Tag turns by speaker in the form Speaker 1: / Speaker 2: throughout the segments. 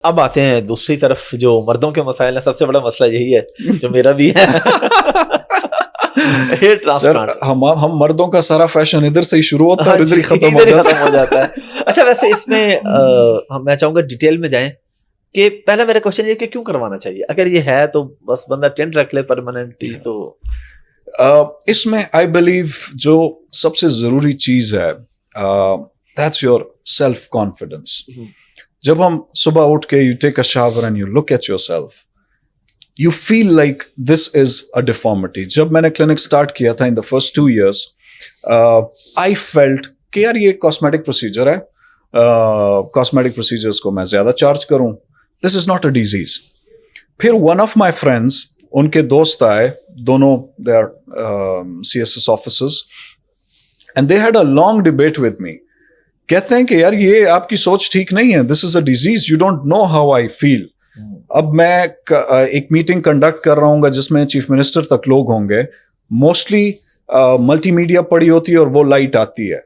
Speaker 1: اب آتے ہیں دوسری طرف جو مردوں کے مسائل ہیں. سب سے بڑا مسئلہ یہی ہے جو میرا بھی ہے.
Speaker 2: ہم مردوں کا سارا فیشن ادھر سے ہی شروع ہوتا ہے اور ادھر ہی ختم ہو جاتا
Speaker 1: ہے. اچھا ویسے اس میں میں چاہوں گا ڈیٹیل میں جائیں کہ پہلا میرا کوشچن یہ کہ کیوں کروانا چاہیے؟ اگر یہ ہے تو بس بندہ ٹینٹ رکھ لے پرماننٹلی. تو
Speaker 2: اس میں آئی بلیو جو سب سے ضروری چیز ہے دیٹس یور سیلف کانفیڈینس. جب ہم صبح اٹھ کے you take a shower and you look at yourself, you feel like this is a deformity. جب میں نے کلینک اسٹارٹ کیا تھا in the first 2 years, I felt کہ یار یہ کاسمیٹک پروسیجر ہے, کاسمیٹک پروسیجرس کو میں زیادہ چارج کروں, this is not a disease. پھر ون آف مائی فرینڈس, ان کے دوست آئے, دونوں they are CSS officers, and they had a long debate with me. کہتے ہیں کہ یار یہ آپ کی سوچ ٹھیک نہیں ہے, this is a disease, you don't know how I feel. اب میں ایک میٹنگ کنڈکٹ کر رہا ہوں گا جس میں چیف منسٹر تک لوگ ہوں گے, موسٹلی ملٹی میڈیا پڑی ہوتی ہے اور وہ لائٹ آتی ہے.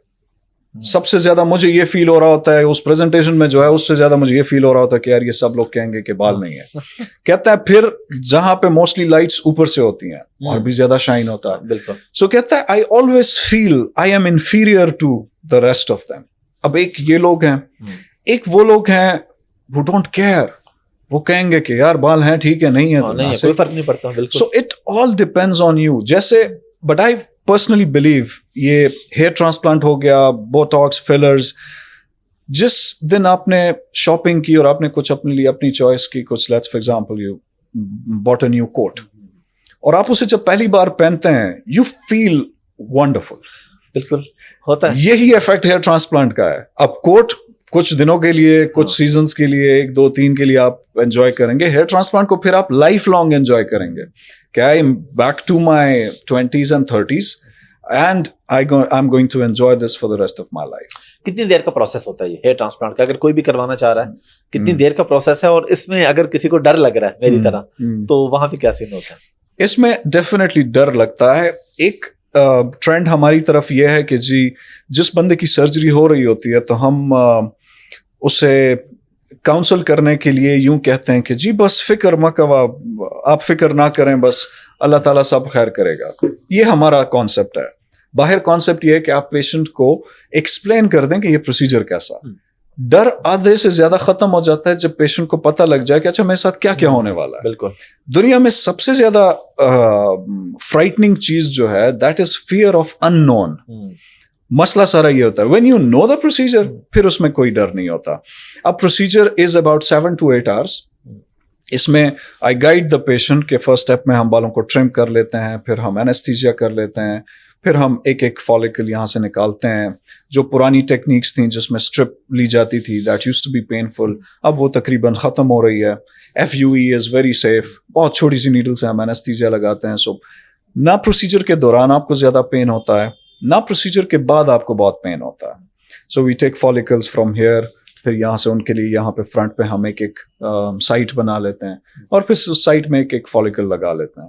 Speaker 2: سب سے زیادہ مجھے یہ فیل ہو رہا ہوتا ہے اس پریزنٹیشن میں جو ہے, اس سے زیادہ مجھے یہ فیل ہو رہا ہوتا ہے کہ یار یہ سب لوگ کہیں گے کہ بال نہیں ہے. کہتا ہے پھر جہاں پہ موسٹلی لائٹس اوپر سے ہوتی ہیں اور بھی زیادہ شائن ہوتا ہے.
Speaker 1: بالکل.
Speaker 2: سو کہتا ہے I always feel I am inferior to the rest of them. اب ایک یہ لوگ ہیں, ایک وہ لوگ ہیں who don't care, وہ کہیں گے کہ یار بال ہیں ٹھیک ہے, نہیں ہے تو
Speaker 1: کوئی فرق نہیں پڑتا. بالکل.
Speaker 2: So it all depends on you. جیسے بٹ آئی پرسنلی بلیو یہ ہیئر ٹرانسپلانٹ ہو گیا, بوٹاکس, فلرز, جس دن آپ نے شاپنگ کی اور آپ نے کچھ اپنے لیے اپنی چوائس کی, کچھ let's for example you bought a new coat, اور آپ اسے جب پہلی بار پہنتے ہیں یو فیل ونڈرفل.
Speaker 1: بالکل ہوتا ہے.
Speaker 2: یہی ایفیکٹ ہیئر ٹرانسپلانٹ کا ہے. اب کوٹ کچھ دنوں کے لیے, کچھ سیزنز کے لیے, 1 2 3 کے لیے آپ انجوائے کریں گے, ہیئر ٹرانسپلانٹ کو پھر آپ لائف لانگ انجوائے کریں گے. کہ I am back to my 20s and 30s and I'm going to enjoy this for the rest of my life.
Speaker 1: کتنی دیر کا پروسیس ہوتا ہے یہ ہیئر ٹرانسپلانٹ کا, اگر کوئی بھی کروانا چاہ رہا ہے کتنی دیر کا پروسیس ہے؟ اور اس میں اگر کسی کو ڈر لگ رہا ہے میری طرح تو وہاں پہ کیا سین ہوتا ہے؟
Speaker 2: اس میں ڈیفینیٹلی ڈر لگتا ہے. ایک ٹرینڈ ہماری طرف یہ ہے کہ جی جس بندے کی سرجری ہو رہی ہوتی ہے تو ہم اسے کاؤنسل کرنے کے لیے یوں کہتے ہیں کہ جی بس فکر مت کرو, آپ فکر نہ کریں, بس اللہ تعالیٰ سب خیر کرے گا. یہ ہمارا کانسیپٹ ہے. باہر کانسیپٹ یہ ہے کہ آپ پیشنٹ کو ایکسپلین کر دیں کہ یہ پروسیجر کیسا. ڈر آدھے سے زیادہ ختم ہو جاتا ہے جب پیشنٹ کو پتہ لگ جائے کہ اچھا میرے ساتھ کیا کیا ہونے والا ہے.
Speaker 1: بالکل.
Speaker 2: دنیا میں سب سے زیادہ فرائٹنگ چیز جو ہے that is fear of unknown. مسئلہ سارا یہ ہوتا ہے when you know the procedure پھر اس میں کوئی ڈر نہیں ہوتا. اب procedure is about 7 to 8 hours. اس میں آئی گائڈ دا پیشنٹ کہ فرسٹ اسٹیپ میں ہم بالوں کو ٹرم کر لیتے ہیں, پھر ہم اینستھیزیا کر لیتے ہیں, پھر ہم ایک ایک فالکل یہاں سے نکالتے ہیں. جو پرانی ٹیکنیکس تھیں جس میں اسٹرپ لی جاتی تھی that used to be painful, اب وہ تقریباً ختم ہو رہی ہے. FUE از ویری سیف, بہت چھوٹی سی نیڈل سے ہم اینستھیزیا لگاتے ہیں. سو نہ پروسیجر کے دوران آپ کو زیادہ پین ہوتا ہے, نہ پروسیجر کے بعد آپ کو بہت پین ہوتا ہے. سو وی ٹیک فالکلس فرام ہیئر, پھر یہاں سے ان کے لیے یہاں پہ فرنٹ پہ ہم ایک ایک سائٹ بنا لیتے ہیں اور پھر اس سائٹ میں ایک ایک فالکل لگا لیتے ہیں.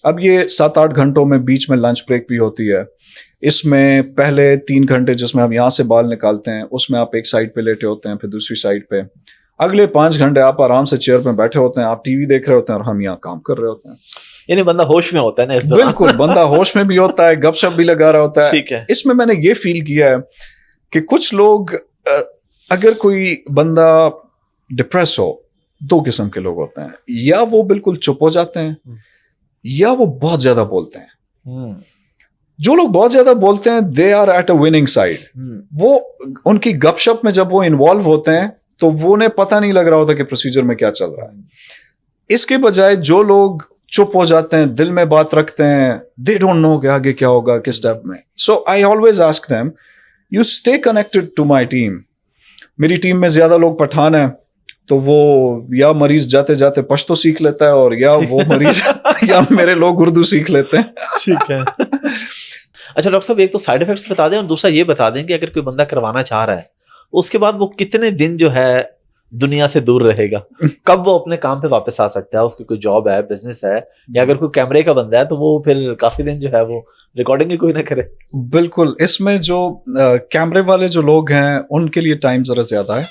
Speaker 2: اب یہ 7-8 گھنٹوں میں بیچ میں لنچ بریک بھی ہوتی ہے. اس میں پہلے 3 گھنٹے جس میں ہم یہاں سے بال نکالتے ہیں اس میں آپ ایک سائڈ پہ لیٹے ہوتے ہیں, پھر دوسری سائڈ پہ. اگلے 5 گھنٹے آپ آرام سے چیئر پہ بیٹھے ہوتے ہیں, آپ ٹی وی دیکھ رہے ہوتے ہیں اور ہم یہاں کام کر رہے ہوتے ہیں.
Speaker 1: یعنی بندہ ہوش میں ہوتا ہے نا.
Speaker 2: بالکل, بندہ ہوش میں بھی ہوتا ہے, گپ شپ بھی لگا رہا ہوتا ہے.
Speaker 1: ٹھیک ہے.
Speaker 2: اس میں میں نے یہ فیل کیا ہے کہ کچھ لوگ, اگر کوئی بندہ ڈپریس ہو, 2 قسم کے لوگ ہوتے ہیں, یا وہ بالکل چپ ہو جاتے ہیں یا وہ بہت زیادہ بولتے ہیں. جو لوگ بہت زیادہ بولتے ہیں they are at a winning side. وہ ان کی گپ شپ میں جب وہ انوالو ہوتے ہیں تو وہ انہیں پتہ نہیں لگ رہا ہوتا کہ پروسیجر میں کیا چل رہا ہے. اس کے بجائے جو لوگ چپ ہو جاتے ہیں, دل میں بات رکھتے ہیں, دے ڈونٹ نو کہ آگے کیا ہوگا کس اسٹیپ میں. So I always ask them you stay connected to my team. میری ٹیم میں زیادہ لوگ پٹھان ہیں تو وہ یا مریض جاتے جاتے پشتو سیکھ لیتا ہے اور یا وہ مریض یا میرے لوگ اردو سیکھ لیتے ہیں.
Speaker 1: ٹھیک ہے. اچھا ڈاکٹر صاحب, ایک تو سائڈ افیکٹس بتا دیں اور دوسرا یہ بتا دیں کہ اگر کوئی بندہ کروانا چاہ رہا ہے اس کے بعد وہ کتنے دن جو ہے دنیا سے دور رہے گا, کب وہ اپنے کام پہ واپس آ سکتا ہے, اس کی کوئی جاب ہے, بزنس ہے, یا اگر کوئی کیمرے کا بندہ ہے تو وہ پھر کافی دن جو ہے وہ ریکارڈنگ ہی کوئی نہ کرے.
Speaker 2: بالکل. اس میں جو کیمرے والے جو لوگ ہیں ان کے لیے ٹائم ذرا زیادہ ہے,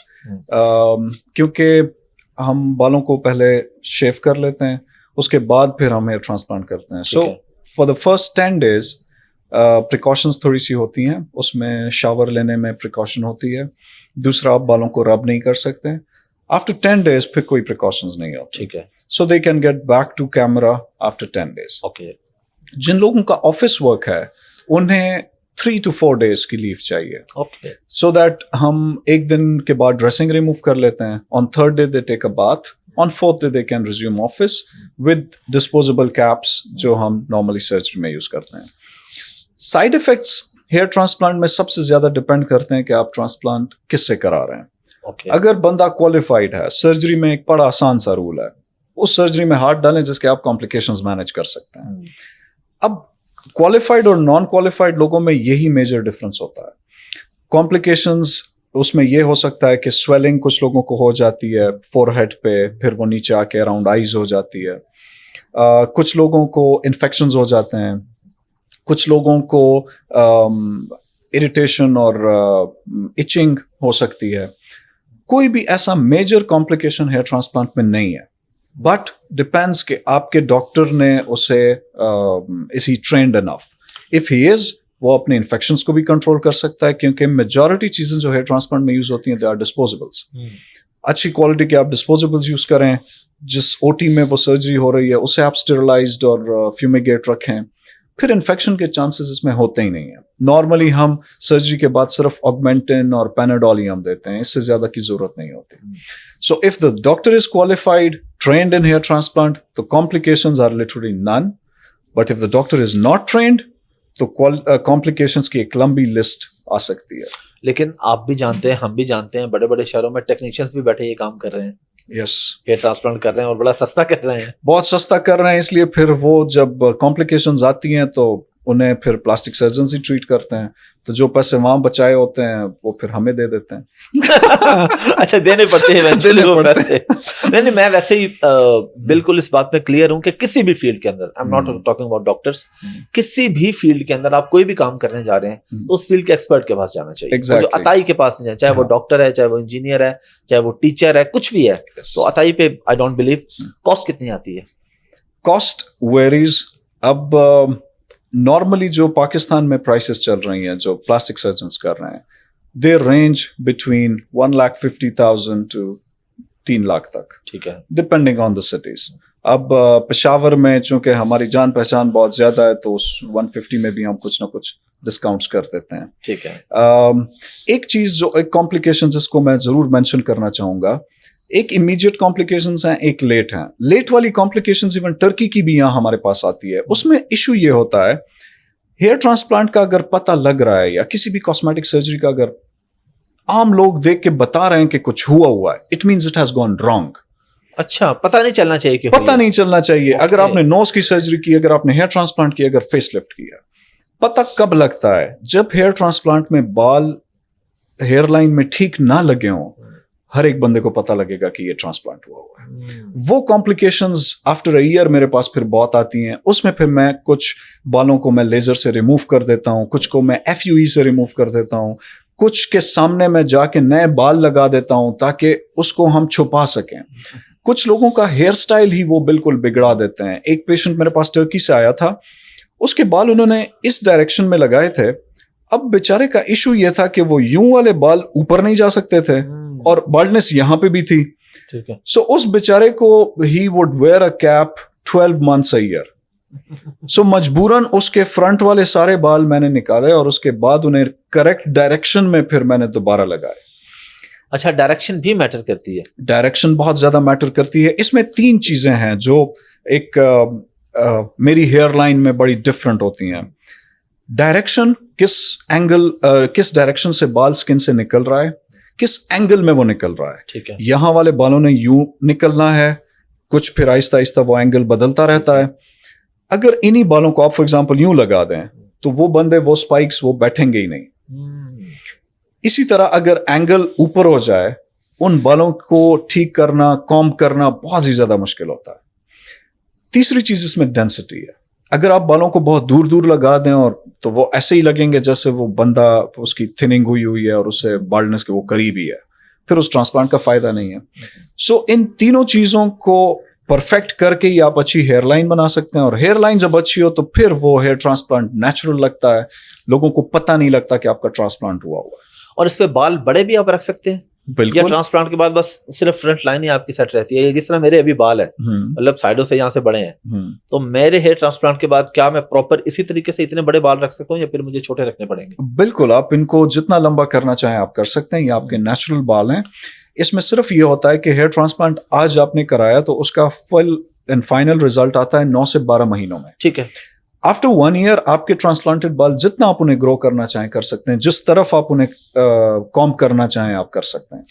Speaker 2: کیونکہ ہم بالوں کو پہلے شیو کر لیتے ہیں, اس کے بعد پھر ہم ہیئر ٹرانسپلانٹ کرتے ہیں. So for the first 10 days precautions تھوڑی سی ہوتی ہیں, اس میں شاور لینے میں پریکاشن ہوتی ہے. دوسرا, آپ بالوں کو رب نہیں کر سکتے. آفٹر 10 days پھر کوئی پریکاشنز نہیں ہوتی.
Speaker 1: ٹھیک ہے.
Speaker 2: So they can get back to camera after 10 days.
Speaker 1: Okay.
Speaker 2: جن لوگوں کا آفس ورک ہے انہیں 3 to 4 days کی لیو چاہیے.
Speaker 1: اوکے.
Speaker 2: سو دیٹ ہم ایک دن کے بعد ڈریسنگ ریموو کر لیتے ہیں. آن 3rd day they take a bath. On 4th day they can resume office with disposable keeps جو ہم نارملی سرجری میں یوز کرتے ہیں. سائڈ افیکٹس ہیئر ٹرانسپلانٹ میں سب سے زیادہ ڈپینڈ کرتے ہیں کہ آپ ٹرانسپلانٹ کس سے کرا رہے ہیں.
Speaker 1: اوکے.
Speaker 2: اگر بندہ کوالیفائڈ ہے, سرجری میں ایک بڑا آسان سا رول ہے, اس سرجری میں ہاتھ ڈالیں جس کے آپ کمپلیکیشنز مینیج کر سکتے ہیں. اب کوالیفائڈ اور نان کوالیفائڈ لوگوں میں یہی میجر ڈفرنس ہوتا ہے. کمپلیکیشنز اس میں یہ ہو سکتا ہے کہ سویلنگ کچھ لوگوں کو ہو جاتی ہے فور ہیڈ پہ, پھر وہ نیچے آ کے اراؤنڈ آئیز ہو جاتی ہے. کچھ لوگوں کو انفیکشنز ہو جاتے ہیں, کچھ لوگوں کو اریٹیشن اور ایچنگ ہو سکتی ہے. کوئی بھی ایسا میجر کمپلیکیشن ہیئر ٹرانسپلانٹ میں نہیں ہے, بٹ ڈپینڈس کہ آپ کے ڈاکٹر نے اسے از ہی ٹرینڈ انف. اف ہی از, وہ اپنے انفیکشنس کو بھی کنٹرول کر سکتا ہے, کیونکہ میجورٹی چیزیں جو ہیئر ٹرانسپلانٹ میں یوز ہوتی ہیں دے آر ڈسپوزیبلس. اچھی کوالٹی کے آپ ڈسپوزیبلس یوز کریں. جس او ٹی میں وہ سرجری ہو رہی ہے اسے آپ اسٹیرلائزڈ اور فیومیگیٹ رکھیں, پھر انفیکشن کے چانسز اس میں ہوتے ہی نہیں ہیں. نارملی ہم سرجری کے بعد صرف آگمنٹن اور پیناڈول ہی ہم دیتے ہیں, اس سے زیادہ کی ضرورت نہیں ہوتی. So if the doctor is qualified, trained in hair transplant, the complications are literally none. But if the doctor is not trained, تو complications کی ایک لمبی لسٹ آ سکتی ہے.
Speaker 1: لیکن آپ بھی جانتے ہیں, ہم بھی جانتے ہیں, بڑے بڑے شہروں میں ٹیکنیشینس بھی بیٹھے یہ کام کر رہے ہیں.
Speaker 2: یس,
Speaker 1: ہیئر ٹرانسپلانٹ کر رہے ہیں اور بڑا سستا کر رہے ہیں.
Speaker 2: بہت سستا کر رہے ہیں, اس لیے پھر وہ جب complications آتی ہیں تو انہیں پھر پلاسٹک سرجنز ہی ٹریٹ کرتے ہیں. تو جو پیسے وہاں بچائے ہوتے ہیں وہ پھر ہمیں دے دیتے ہیں.
Speaker 1: اچھا, دینے پڑتے ہیں پیسے. نہیں, میں ویسے ہی بالکل اس بات پہ کلیئر ہوں کہ کسی بھی فیلڈ کے اندر, I am not talking about doctors, کسی بھی فیلڈ کے اندر آپ کوئی بھی کام کرنے جا رہے ہیں تو اس فیلڈ کے ایکسپرٹ کے پاس جانا چاہیے. جو عطائی کے پاس نہیں جائے, چاہے وہ ڈاکٹر ہے, چاہے وہ انجینئر ہے, چاہے وہ ٹیچر ہے, کچھ بھی ہے, تو عطائی پہ آئی ڈونٹ بلیو. کاسٹ کتنی آتی ہے؟
Speaker 2: Cost various. اب نارملی جو پاکستان میں پرائسز چل رہی ہیں جو پلاسٹک سرجنس کر رہے ہیں, دے رینج بٹوین 1,50,000 to 3 لاکھ تک.
Speaker 1: ٹھیک ہے,
Speaker 2: ڈپینڈنگ آن دا سٹیز. اب پشاور میں چونکہ ہماری جان پہچان بہت زیادہ ہے تو اس 150 میں بھی ہم کچھ نہ کچھ ڈسکاؤنٹس کر دیتے ہیں.
Speaker 1: ٹھیک ہے.
Speaker 2: ایک چیز جو ایک کمپلیکیشن جس کو میں ضرور مینشن کرنا چاہوں گا, ایک امیجیٹ کمپلیکیشنز ہیں, ایک لیٹ ہیں. لیٹ والی کمپلیکیشنز ایون ٹرکی کی بھی یہاں ہمارے پاس آتی ہے. اس میں ایشو یہ ہوتا ہے, ہیئر ٹرانسپلانٹ کا اگر پتہ لگ رہا ہے یا کسی بھی کاسمیٹک سرجری کا اگر عام لوگ دیکھ کے بتا رہے ہیں کہ کچھ ہوا ہے, it means it has gone wrong.
Speaker 1: اچھا, پتہ نہیں چلنا چاہیے کہ
Speaker 2: پتہ نہیں چلنا چاہیے. اگر آپ نے نوز کی سرجری کی, اگر آپ نے ہیئر ٹرانسپلانٹ کی, اگر فیس لفٹ کیا, پتہ کب لگتا ہے؟ جب ہیئر ٹرانسپلانٹ میں بال ہیئر لائن میں ٹھیک نہ لگے ہوں, ہر ایک بندے کو پتہ لگے گا کہ یہ ٹرانسپلانٹ ہوا ہے. وہ کمپلیکیشنز آفٹر اے ایئر میرے پاس پھر بہت آتی ہیں. اس میں پھر میں کچھ بالوں کو میں لیزر سے ریموو کر دیتا ہوں, کچھ کو میں FUE سے ریموو کر دیتا ہوں, کچھ کے سامنے میں جا کے نئے بال لگا دیتا ہوں تاکہ اس کو ہم چھپا سکیں. کچھ لوگوں کا ہیئر سٹائل ہی وہ بالکل بگڑا دیتے ہیں. ایک پیشنٹ میرے پاس ٹرکی سے آیا تھا, اس کے بال انہوں نے اس ڈائریکشن میں لگائے تھے. اب بیچارے کا ایشو یہ تھا کہ وہ یوں والے بال اوپر نہیں جا سکتے تھے اور بالڈنس یہاں پہ بھی تھی. سو اس بیچارے کو he would wear a cap 12 months a year. So مجبوراً اس کے فرنٹ والے سارے بال میں نے نکالے اور اس کے بعد انہیں کریکٹ ڈائریکشن میں پھر میں نے دوبارہ لگائے.
Speaker 1: اچھا, ڈائریکشن بھی میٹر کرتی ہے؟
Speaker 2: ڈائریکشن بہت زیادہ میٹر کرتی ہے. اس میں 3 چیزیں ہیں جو ایک میری ہیئر لائن میں بڑی ڈفرنٹ ہوتی ہیں. ڈائریکشن, کس اینگل, کس ڈائریکشن سے بال اسکن سے نکل رہا ہے, کس اینگل میں وہ نکل رہا ہے.
Speaker 1: ٹھیک ہے.
Speaker 2: یہاں والے بالوں نے یوں نکلنا ہے, کچھ پھر آہستہ آہستہ وہ اینگل بدلتا رہتا ہے. اگر انہی بالوں کو آپ فار ایگزامپل یوں لگا دیں تو وہ بندے وہ اسپائکس وہ بیٹھیں گے ہی نہیں. اسی طرح اگر اینگل اوپر ہو جائے, ان بالوں کو ٹھیک کرنا, کامب کرنا بہت ہی زیادہ مشکل ہوتا ہے. تیسری چیز اس میں ڈینسٹی ہے. اگر آپ بالوں کو بہت دور دور لگا دیں اور تو وہ ایسے ہی لگیں گے جیسے وہ بندہ اس کی تھننگ ہوئی ہے اور اسے بالڈنس کے وہ قریب ہی ہے. پھر اس ٹرانسپلانٹ کا فائدہ نہیں ہے. سو ان تینوں چیزوں کو پرفیکٹ کر کے ہی آپ اچھی ہیئر لائن بنا سکتے ہیں, اور ہیئر لائن جب اچھی ہو تو پھر وہ ہیئر ٹرانسپلانٹ نیچرل لگتا ہے, لوگوں کو پتہ نہیں لگتا کہ آپ کا ٹرانسپلانٹ ہوا ہوا ہے.
Speaker 1: اور اس پہ بال بڑے بھی آپ رکھ سکتے ہیں یا
Speaker 2: بالکل.
Speaker 1: ٹرانسپلانٹ کے بعد بس صرف فرنٹ لائن ہی آپ کی سیٹ رہتی ہے؟ جس طرح میرے ابھی بال ہے مطلب سائڈوں سے یہاں سے بڑے ہیں, تو میرے ہیئر ٹرانسپلانٹ کے بعد کیا میں پراپر اسی طریقے سے اتنے بڑے بال رکھ سکتا ہوں یا پھر مجھے چھوٹے رکھنے پڑیں گے؟
Speaker 2: بالکل, آپ ان کو جتنا لمبا کرنا چاہیں آپ کر سکتے ہیں, یہ آپ کے نیچرل بال ہیں. اس میں صرف یہ ہوتا ہے کہ ہیئر ٹرانسپلانٹ آج آپ نے کرایا تو اس کا فل اینڈ فائنل رزلٹ آتا ہے 9 سے 12 مہینوں میں.
Speaker 1: ٹھیک ہے.
Speaker 2: آفٹر 1 ایئر آپ کے ٹرانسپلانٹڈ بال جتنا آپ انہیں گرو کرنا چاہیں کر سکتے ہیں, جس طرف آپ انہیں کام کرنا چاہیں آپ کر سکتے ہیں.